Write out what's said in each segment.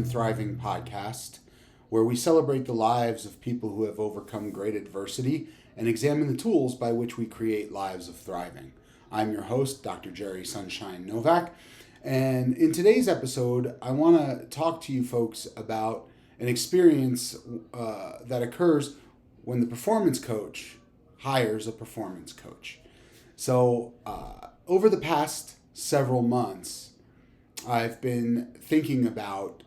Thriving podcast, where we celebrate the lives of people who have overcome great adversity and examine the tools by which we create lives of thriving. I'm your host, Dr. Jerry Sunshine Novak, and in today's episode, I want to talk to you folks about an experience that occurs when the performance coach hires a performance coach. So, over the past several months, I've been thinking about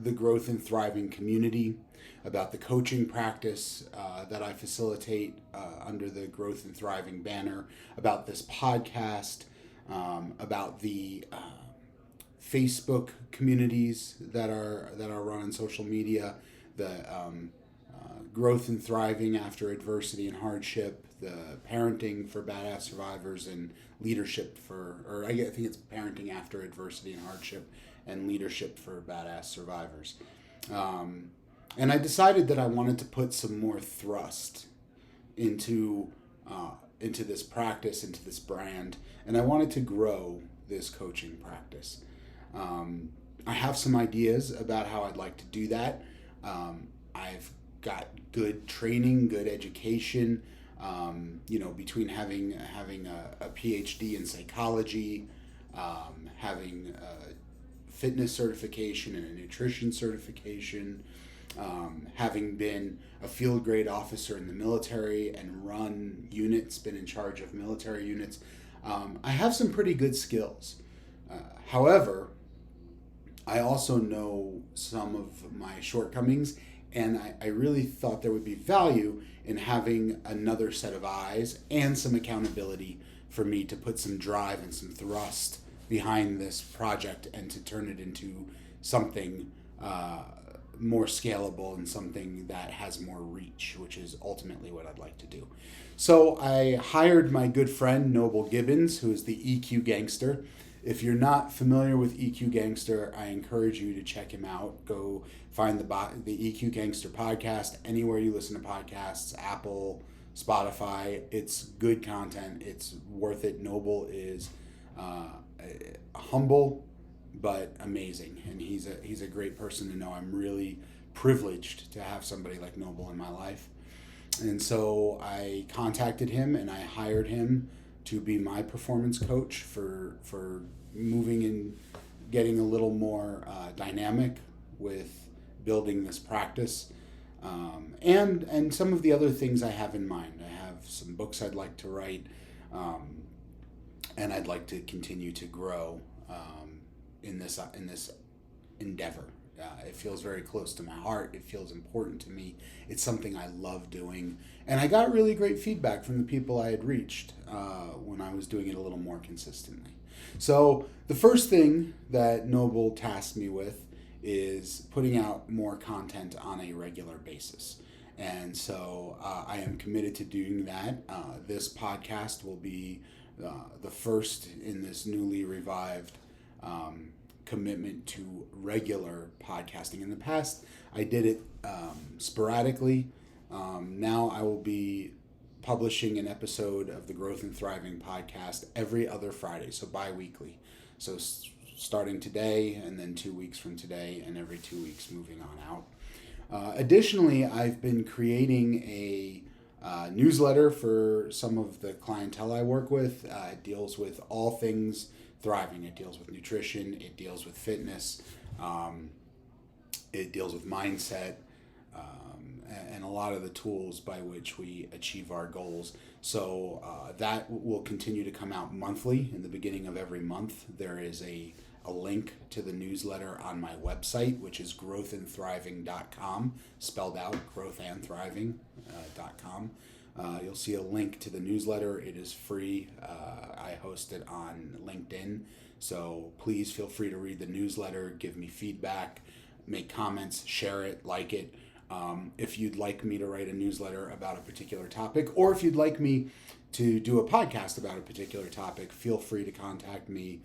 the growth and thriving community, about the coaching practice that I facilitate under the Growth and Thriving banner, about this podcast, about the Facebook communities that are run on social media, the growth and thriving after adversity and hardship, the parenting for badass survivors, and leadership for, I think it's parenting after adversity and hardship, and leadership for badass survivors. And I decided that I wanted to put some more thrust into this practice, into this brand, and I wanted to grow this coaching practice. I have some ideas about how I'd like to do that. I've got good training, good education, between having a PhD in psychology, having fitness certification and a nutrition certification, having been a field grade officer in the military and run units, been in charge of military units. I have some pretty good skills. However, I also know some of my shortcomings, and I really thought there would be value in having another set of eyes and some accountability for me to put some drive and some thrust behind this project and to turn it into something more scalable and something that has more reach, which is ultimately what I'd like to do. So I hired my good friend Noble Gibbons, who is the EQ Gangster. If you're not familiar with EQ Gangster, I encourage you to check him out. Go find the EQ Gangster podcast anywhere you listen to podcasts, Apple, Spotify. It's good content. It's worth it. Noble is humble but amazing, and he's a great person to know. I'm really privileged to have somebody like Noble in my life, and so I contacted him and I hired him to be my performance coach for moving and getting a little more dynamic with building this practice, and some of the other things I have in mind. I have some books I'd like to write, and I'd like to continue to grow in this endeavor. It feels very close to my heart. It feels important to me. It's something I love doing, and I got really great feedback from the people I had reached when I was doing it a little more consistently. So the first thing that Noble tasked me with is putting out more content on a regular basis. And so I am committed to doing that. This podcast will be the first in this newly revived commitment to regular podcasting. In the past, I did it sporadically. Now I will be publishing an episode of the Growth and Thriving podcast every other Friday, so bi-weekly. So starting today, and then 2 weeks from today, and every 2 weeks moving on out. Additionally, I've been creating a newsletter for some of the clientele I work with. It deals with all things thriving. It deals with nutrition. It deals with fitness. It deals with mindset, and a lot of the tools by which we achieve our goals. So that will continue to come out monthly. In the beginning of every month, there is a link to the newsletter on my website, which is growthandthriving.com, spelled out, growthandthriving.com. You'll see a link to the newsletter. It is free. I host it on LinkedIn. So please feel free to read the newsletter, give me feedback, make comments, share it, like it. If you'd like me to write a newsletter about a particular topic, or if you'd like me to do a podcast about a particular topic, feel free to contact me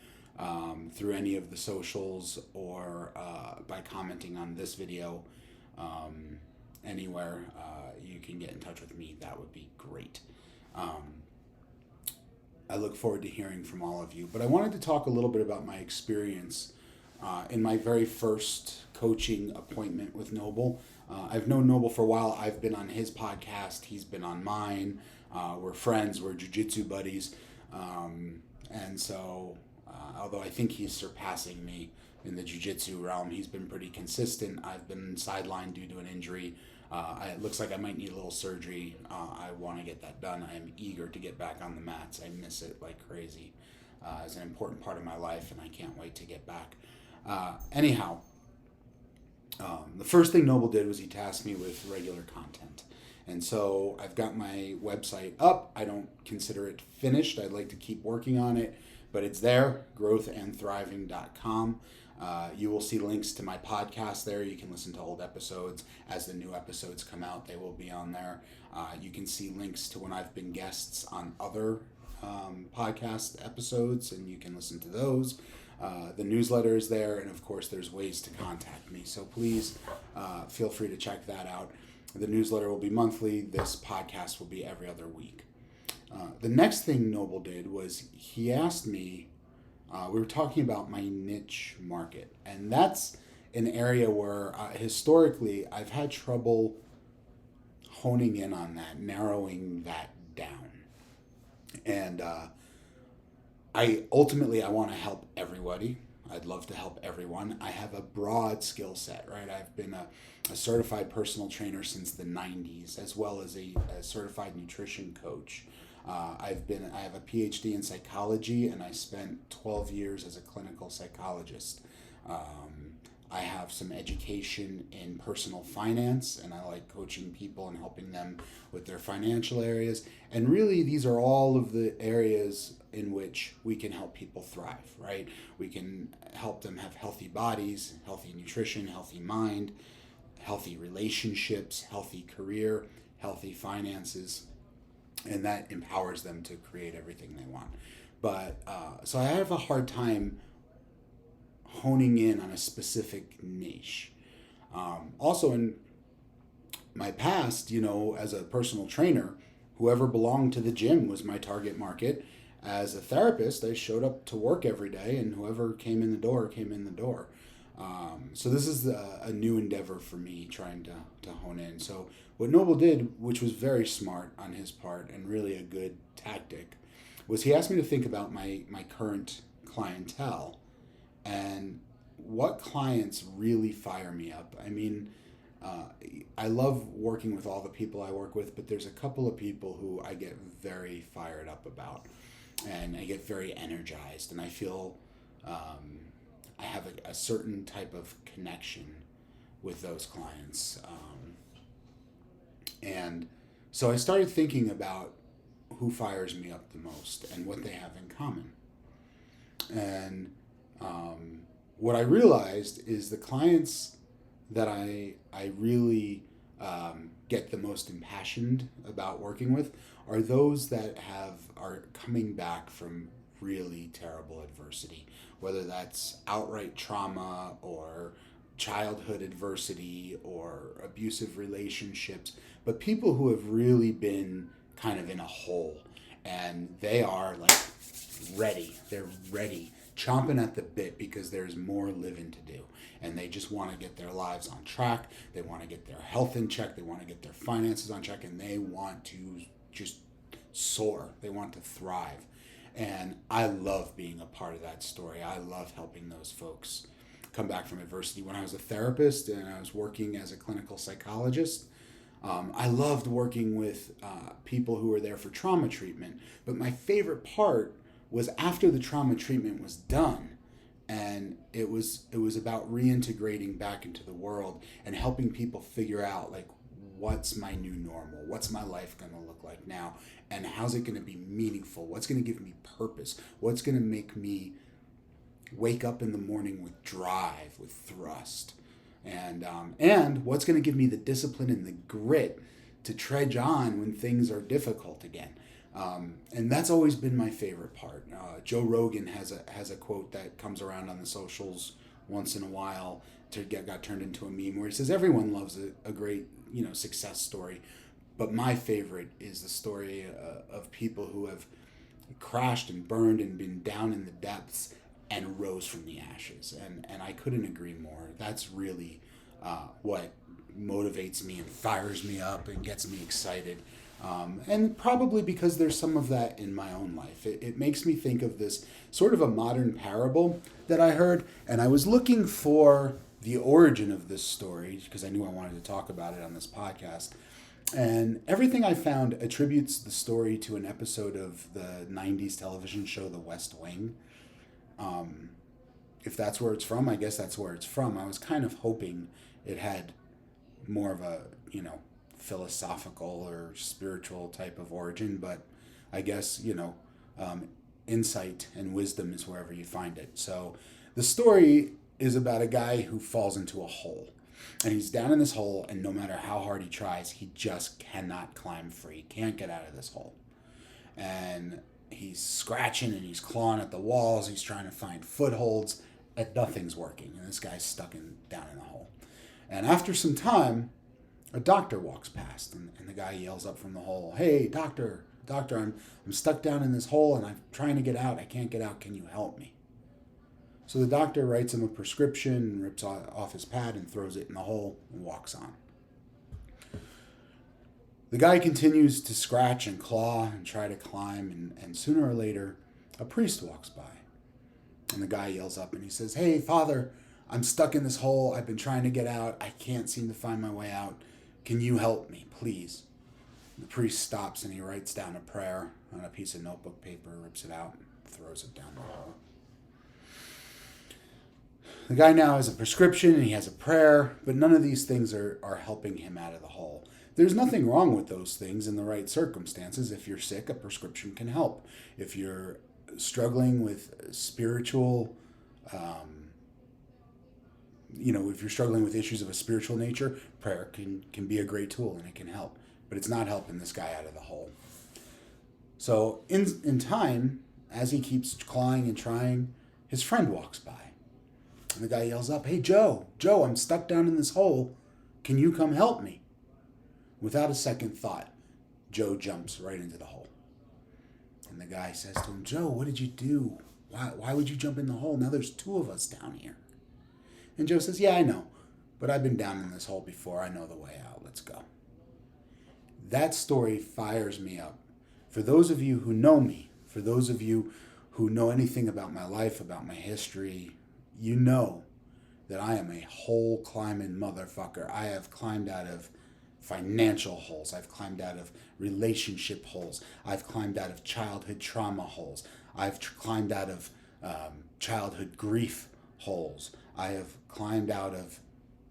through any of the socials or by commenting on this video. Anywhere you can get in touch with me, that would be great. I look forward to hearing from all of you. But I wanted to talk a little bit about my experience in my very first coaching appointment with Noble. I've known Noble for a while. I've been on his podcast. He's been on mine. We're friends. We're jiu-jitsu buddies. And so, although I think he's surpassing me in the jiu-jitsu realm, he's been pretty consistent. I've been sidelined due to an injury. It looks like I might need a little surgery. I want to get that done. I'm eager to get back on the mats. I miss it like crazy. It's an important part of my life, and I can't wait to get back. Anyhow, the first thing Noble did was he tasked me with regular content. And so I've got my website up. I don't consider it finished. I'd like to keep working on it, but it's there, growthandthriving.com. You will see links to my podcast there. You can listen to old episodes. As the new episodes come out, they will be on there. You can see links to when I've been guests on other podcast episodes, and you can listen to those. The newsletter is there, and of course there's ways to contact me. So please feel free to check that out. The newsletter will be monthly. This podcast will be every other week. The next thing Noble did was he asked me, we were talking about my niche market, and that's an area where historically I've had trouble honing in on that, narrowing that down. And I want to help everybody. I'd love to help everyone. I have a broad skill set, right? I've been a certified personal trainer since the 90s, as well as a certified nutrition coach. I have a PhD in psychology, and I spent 12 years as a clinical psychologist. I have some education in personal finance, and I like coaching people and helping them with their financial areas. And really, these are all of the areas in which we can help people thrive, right? We can help them have healthy bodies, healthy nutrition, healthy mind, healthy relationships, healthy career, healthy finances, and that empowers them to create everything they want. But so I have a hard time honing in on a specific niche. Also, in my past, as a personal trainer, whoever belonged to the gym was my target market. As a therapist, I showed up to work every day, and whoever came in the door came in the door. So this is a new endeavor for me, trying to hone in. So what Noble did, which was very smart on his part and really a good tactic, was he asked me to think about my current clientele and what clients really fire me up. I mean, I love working with all the people I work with, but there's a couple of people who I get very fired up about, and I get very energized, and I feel I have a certain type of connection with those clients. And so I started thinking about who fires me up the most and what they have in common. And what I realized is the clients that I really get the most impassioned about working with are those that are coming back from really terrible adversity, whether that's outright trauma or childhood adversity or abusive relationships, but people who have really been kind of in a hole, and they are like ready. They're ready, chomping at the bit, because there's more living to do, and they just want to get their lives on track. They want to get their health in check. They want to get their finances on check, and they want to just soar. They want to thrive. And I love being a part of that story. I love helping those folks come back from adversity. When I was a therapist and I was working as a clinical psychologist, I loved working with people who were there for trauma treatment. But my favorite part was after the trauma treatment was done, and it was about reintegrating back into the world and helping people figure out, like, what's my new normal? What's my life going to look like now? And how's it going to be meaningful? What's going to give me purpose? What's going to make me wake up in the morning with drive, with thrust? And what's going to give me the discipline and the grit to trudge on when things are difficult again. And that's always been my favorite part. Joe Rogan has a quote that comes around on the socials once in a while got turned into a meme, where he says everyone loves a great success story, but my favorite is the story of people who have crashed and burned and been down in the depths and rose from the ashes. And I couldn't agree more. That's really what motivates me and fires me up and gets me excited. And probably because there's some of that in my own life. It makes me think of this sort of a modern parable that I heard, and I was looking for the origin of this story because I knew I wanted to talk about it on this podcast. And everything I found attributes the story to an episode of the 90s television show The West Wing. If that's where it's from, I guess that's where it's from. I was kind of hoping it had more of a, philosophical or spiritual type of origin, but I guess, insight and wisdom is wherever you find it. So the story is about a guy who falls into a hole. And he's down in this hole, and no matter how hard he tries, he just cannot climb free. Can't get out of this hole. And he's scratching and he's clawing at the walls. He's trying to find footholds, and nothing's working. And this guy's stuck down in the hole. And after some time, a doctor walks past, and the guy yells up from the hole, "Hey, doctor, I'm stuck down in this hole, and I'm trying to get out. I can't get out. Can you help me?" So the doctor writes him a prescription and rips off his pad and throws it in the hole and walks on. The guy continues to scratch and claw and try to climb, and sooner or later, a priest walks by. And the guy yells up and he says, "Hey, Father, I'm stuck in this hole. I've been trying to get out. I can't seem to find my way out. Can you help me, please?" The priest stops and he writes down a prayer on a piece of notebook paper, rips it out, and throws it down the hole. The guy now has a prescription and he has a prayer, but none of these things are helping him out of the hole. There's nothing wrong with those things in the right circumstances. If you're sick, a prescription can help. If you're struggling with spiritual, if you're struggling with issues of a spiritual nature, prayer can be a great tool and it can help. But it's not helping this guy out of the hole. So in time, as he keeps clawing and trying, his friend walks by. And the guy yells up, "Hey, Joe, I'm stuck down in this hole. Can you come help me?" Without a second thought, Joe jumps right into the hole. And the guy says to him, "Joe, what did you do? Why would you jump in the hole? Now there's two of us down here." And Joe says, "Yeah, I know, but I've been down in this hole before. I know the way out. Let's go." That story fires me up. For those of you who know me, for those of you who know anything about my life, about my history, you know that I am a hole climbing motherfucker. I have climbed out of financial holes. I've climbed out of relationship holes. I've climbed out of childhood trauma holes. I've climbed out of childhood grief holes. I have climbed out of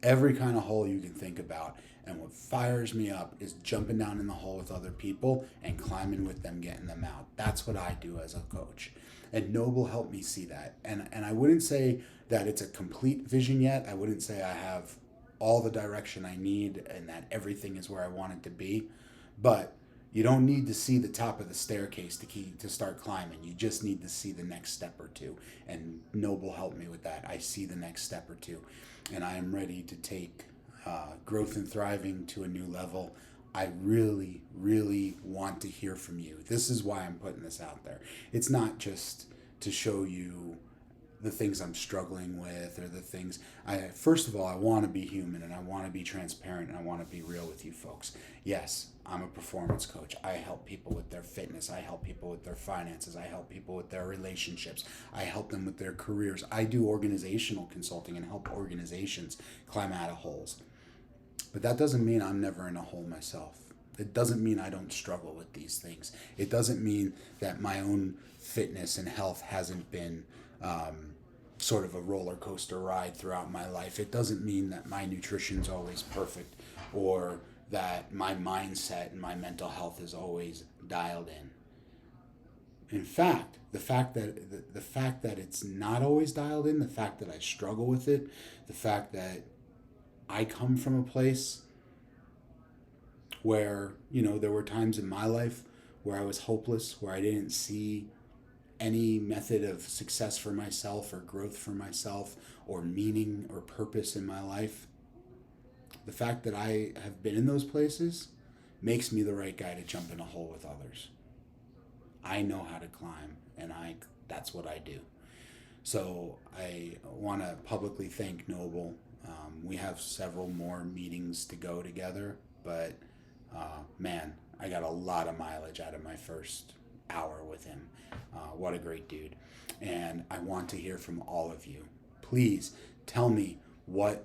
every kind of hole you can think about. And what fires me up is jumping down in the hole with other people and climbing with them, getting them out. That's what I do as a coach. And Noble helped me see that. And I wouldn't say that it's a complete vision yet. I wouldn't say I have all the direction I need and that everything is where I want it to be. But you don't need to see the top of the staircase to start climbing. You just need to see the next step or two. And Noble helped me with that. I see the next step or two. And I am ready to take growth and thriving to a new level. I really, really want to hear from you. This is why I'm putting this out there. It's not just to show you the things I'm struggling with or the things first of all, I want to be human and I want to be transparent and I want to be real with you folks. Yes, I'm a performance coach. I help people with their fitness. I help people with their finances. I help people with their relationships. I help them with their careers. I do organizational consulting and help organizations climb out of holes. But that doesn't mean I'm never in a hole myself. It doesn't mean I don't struggle with these things. It doesn't mean that my own fitness and health hasn't been sort of a roller coaster ride throughout my life. It doesn't mean that my nutrition's always perfect or that my mindset and my mental health is always dialed in. In fact, the fact that it's not always dialed in, the fact that I struggle with it, the fact that I come from a place where, there were times in my life where I was hopeless, where I didn't see any method of success for myself or growth for myself or meaning or purpose in my life. The fact that I have been in those places makes me the right guy to jump in a hole with others. I know how to climb, and that's what I do. So I want to publicly thank Noble. We have several more meetings to go together, but man, I got a lot of mileage out of my first hour with him. What a great dude. And I want to hear from all of you. Please tell me what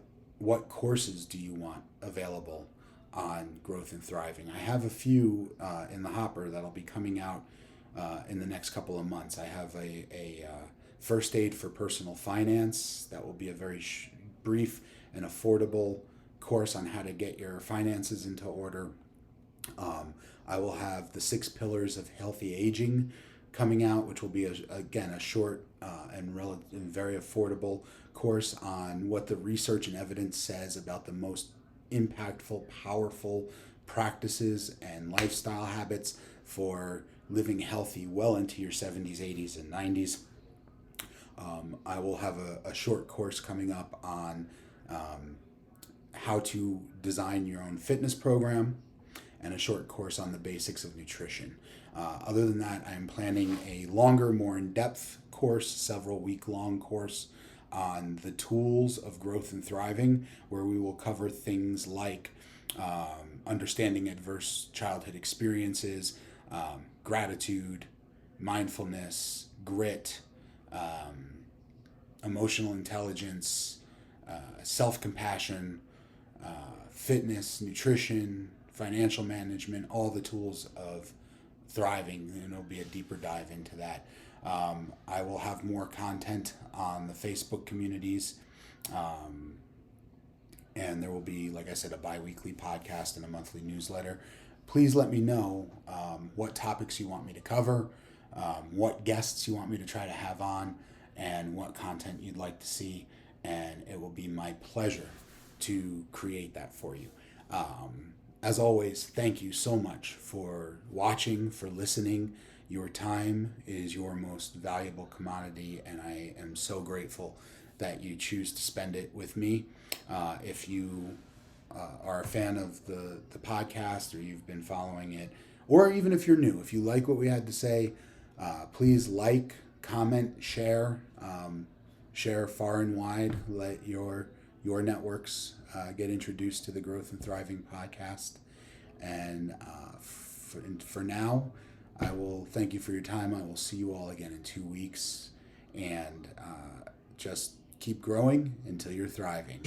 courses do you want available on Growth and Thriving. I have a few in the hopper that'll be coming out in the next couple of months. I have a first aid for personal finance that will be a very brief and affordable course on how to get your finances into order. I will have the 6 pillars of healthy aging coming out, which will be again a short and very affordable course on what the research and evidence says about the most impactful, powerful practices and lifestyle habits for living healthy well into your 70s, 80s, and 90s. I will have a short course coming up on how to design your own fitness program and a short course on the basics of nutrition. Other than that, I'm planning a longer, more in-depth course, several week-long course on the tools of growth and thriving, where we will cover things like understanding adverse childhood experiences, gratitude, mindfulness, grit, emotional intelligence, self-compassion, fitness, nutrition, financial management, all the tools of thriving, and it'll be a deeper dive into that. I will have more content on the Facebook communities, and there will be, like I said, a bi-weekly podcast and a monthly newsletter. Please let me know what topics you want me to cover, what guests you want me to try to have on, and what content you'd like to see, and it will be my pleasure to create that for you. As always, thank you so much for watching, for listening. Your time is your most valuable commodity, and I am so grateful that you choose to spend it with me. If you are a fan of the podcast, or you've been following it, or even if you're new, if you like what we had to say, please like, comment, share far and wide. Let your networks get introduced to the Growth and Thriving podcast. And for now, I will thank you for your time. I will see you all again in 2 weeks. And just keep growing until you're thriving.